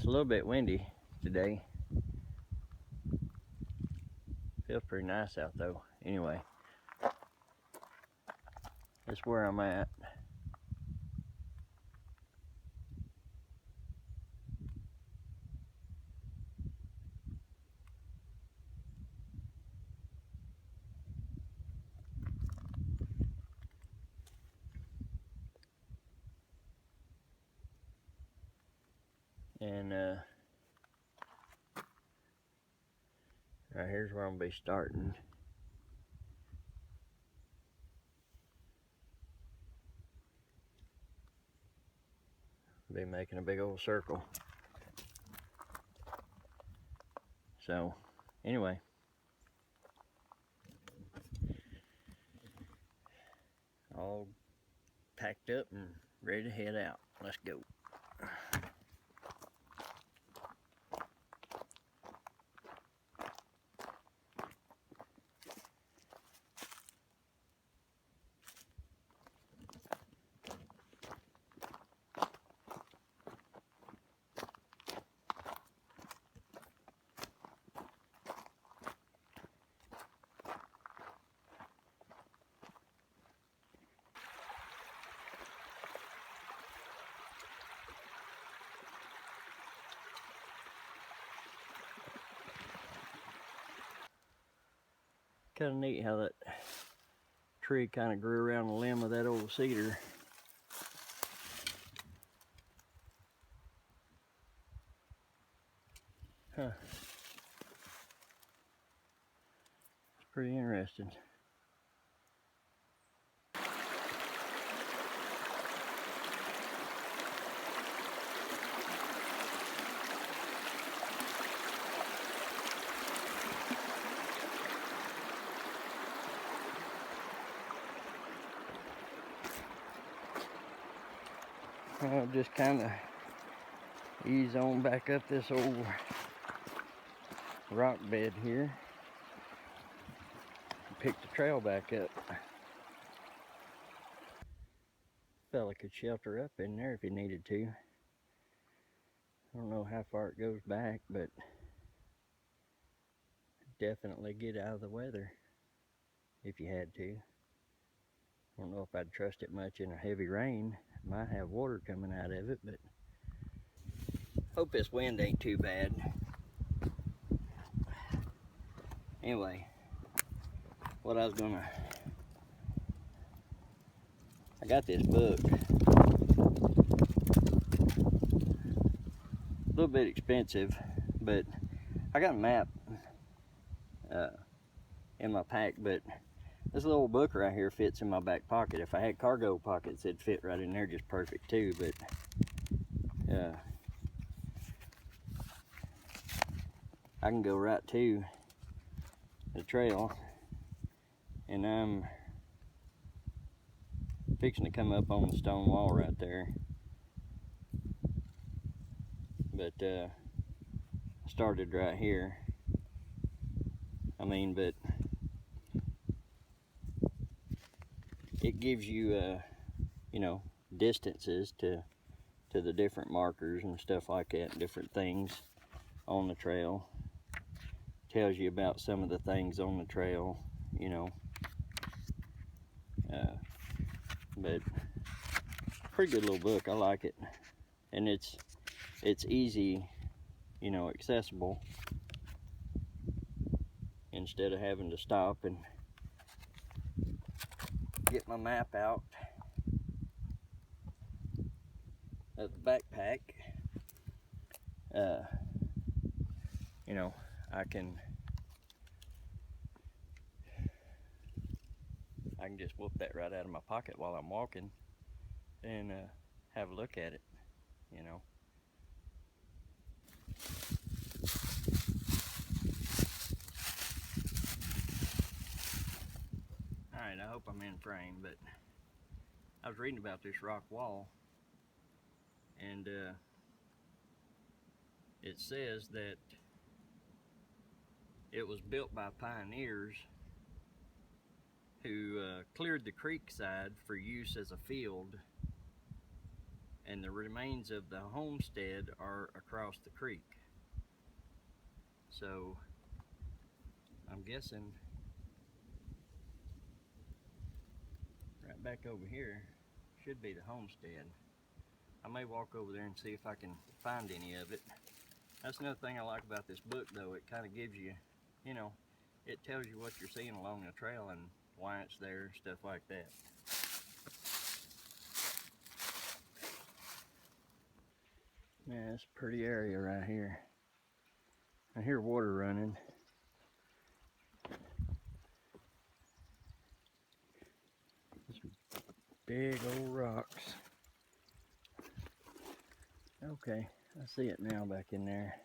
It's a little bit windy today. Feels pretty nice out though. Anyway, that's where I'm at. And right here's where I'm gonna be starting. Be making a big old circle. So anyway, all packed up and ready to head out. Let's go. Kind of neat how that tree kind of grew around the limb of that old cedar. Huh. It's pretty interesting. I'll just kind of ease on back up this old rock bed here. Pick the trail back up. Fella could shelter up in there if he needed to. I don't know how far it goes back, but definitely get out of the weather if you had to. I don't know if I'd trust it much in a heavy rain. Might have water coming out of it, but hope this wind ain't too bad. Anyway, what I got this book. A little bit expensive, but I got a map in my pack, but this little book right here fits in my back pocket. If I had cargo pockets, it'd fit right in there just perfect too, but I can go right to the trail, and I'm fixing to come up on the stone wall right there. But I started right here. But it gives you, you know, distances to the different markers and stuff like that, and different things on the trail. Tells you about some of the things on the trail, you know. But pretty good little book. I like it, and it's easy, you know, accessible, instead of having to stop and get my map out of the backpack. You know, I can just whoop that right out of my pocket while I'm walking and have a look at it, you know. Alright, I hope I'm in frame, but I was reading about this rock wall, and it says that it was built by pioneers who cleared the creek side for use as a field and the remains of the homestead are across the creek. So I'm guessing right back over here should be the homestead. I may walk over there and see if I can find any of it. That's another thing I like about this book, though. It kind of gives you, you know, it tells you what you're seeing along the trail and why it's there, stuff like that. Yeah, it's a pretty area right here. I hear water running. Some big old rocks. Okay, I see it now back in there.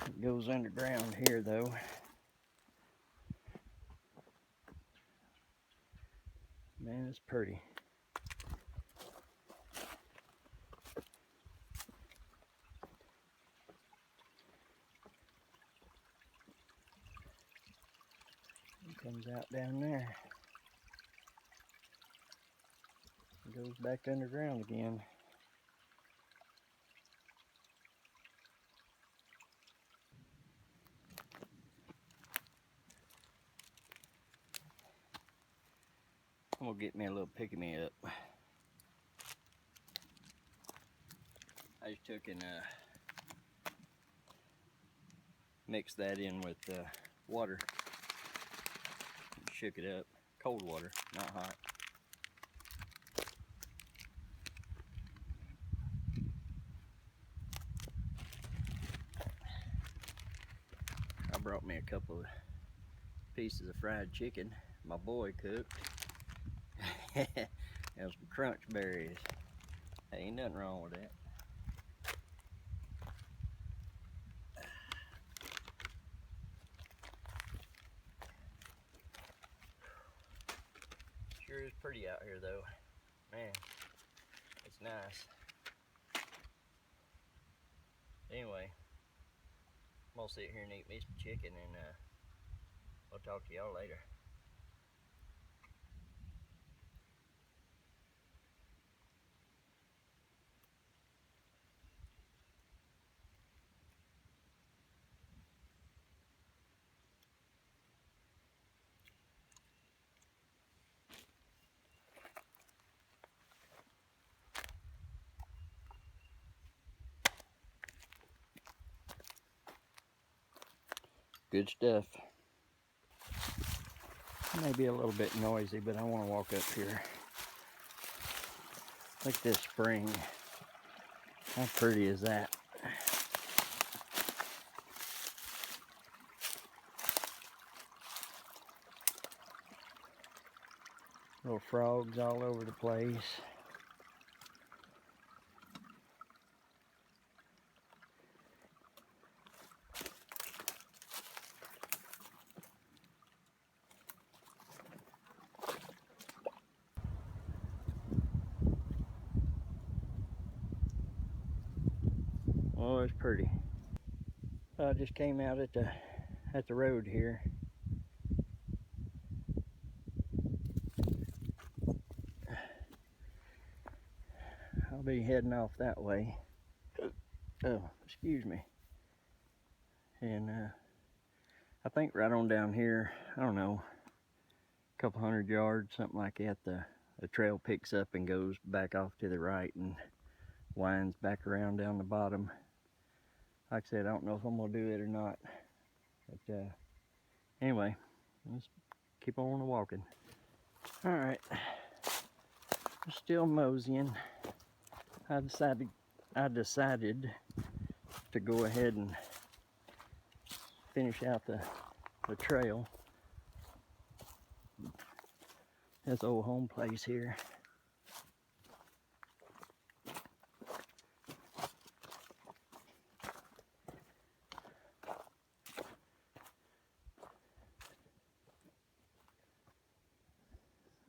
It goes underground here though. Man, it's pretty. It comes out down there. It goes back underground again. I'm gonna get me a little pick-me-up. I just took and mixed that in with water. Shook it up. Cold water, not hot. I brought me a couple of pieces of fried chicken my boy cooked. And some crunch berries. Hey, ain't nothing wrong with that. Sure is pretty out here though. Man, it's nice. Anyway, I'm gonna sit here and eat me some chicken, and I'll talk to y'all later. Good stuff. It may be a little bit noisy, but I want to walk up here. Look at this spring. How pretty is that? Little frogs all over the place. Oh, it's pretty. I just came out at the road here. I'll be heading off that way. Oh, excuse me. And I think right on down here, I don't know, a couple 100 yards, something like that, the trail picks up and goes back off to the right and winds back around down the bottom. Like I said, I don't know if I'm gonna do it or not. But anyway, let's keep on walking. All right, I'm still moseying. I decided to go ahead and finish out the trail. This old home place here.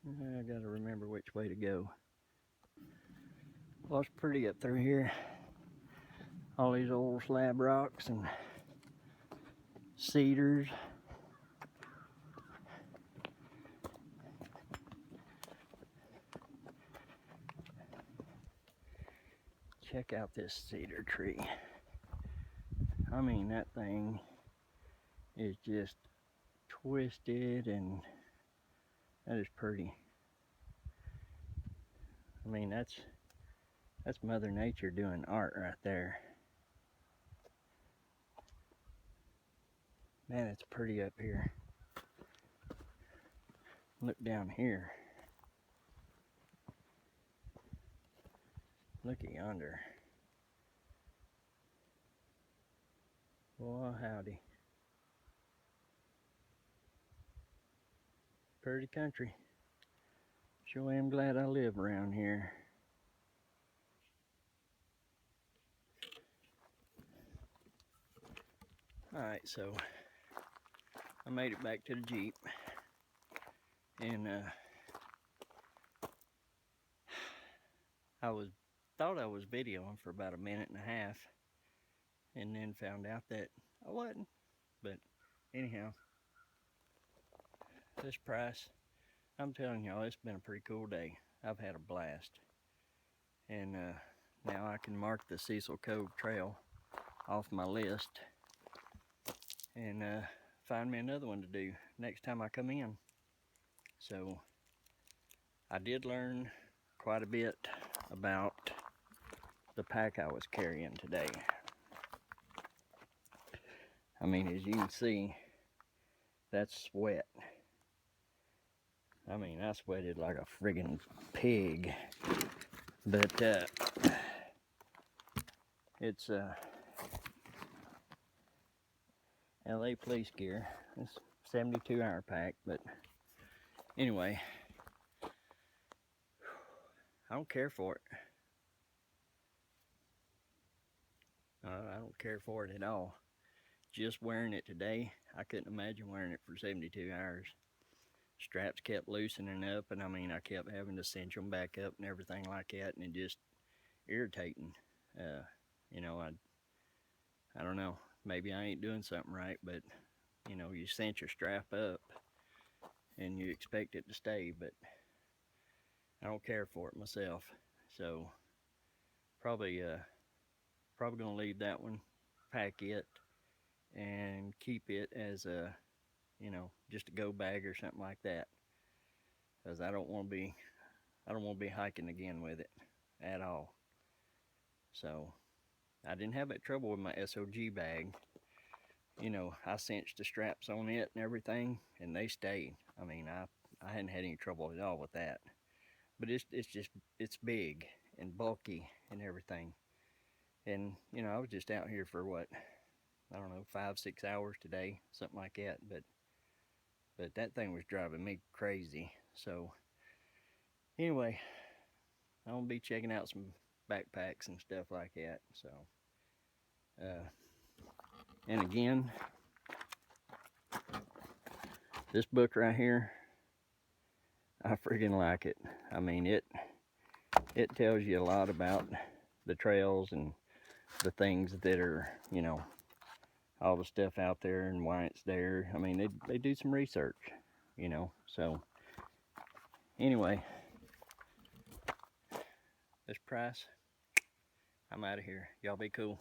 I gotta remember which way to go. Well, it's pretty up through here. All these old slab rocks and cedars. check out this cedar tree. I mean, that thing is just twisted, and that is pretty. I mean, that's Mother Nature doing art right there. Man, it's pretty up here. Look down here. Look at yonder. Well, howdy. Pretty country. Sure am glad I live around here. Alright, so I made it back to the Jeep, and thought I was videoing for about a minute and a half, and then found out that I wasn't. But anyhow, this price, I'm telling y'all, it's been a pretty cool day. I've had a blast, and now I can mark the Cecil Cove Trail off my list and find me another one to do next time I come in. So I did learn quite a bit about the pack I was carrying today. I mean, as you can see, that's sweat. I mean, I sweated like a friggin' pig. But it's LA police gear. It's 72-hour pack, but anyway, I don't care for it. I don't care for it at all. Just wearing it today, I couldn't imagine wearing it for 72 hours. Straps kept loosening up, and I mean, I kept having to cinch them back up and everything like that, and it just irritating. You know, I don't know, maybe I ain't doing something right, but you know, you cinch your strap up and you expect it to stay, but I don't care for it myself. So probably gonna leave that one, pack it, and keep it as a, you know, just a go bag or something like that, because I don't want to be hiking again with it at all. So I didn't have that trouble with my SOG bag. You know, I cinched the straps on it and everything, and they stayed. I mean, I hadn't had any trouble at all with that. But it's big and bulky and everything. And you know, I was just out here for what, I don't know, 5-6 hours today, something like that. But that thing was driving me crazy. So anyway, I'm gonna be checking out some backpacks and stuff like that. So and again, this book right here, I freaking like it. I mean, it tells you a lot about the trails and the things that are, you know, all the stuff out there and why it's there. I mean, they do some research, you know. So anyway, this price, I'm out of here. Y'all be cool.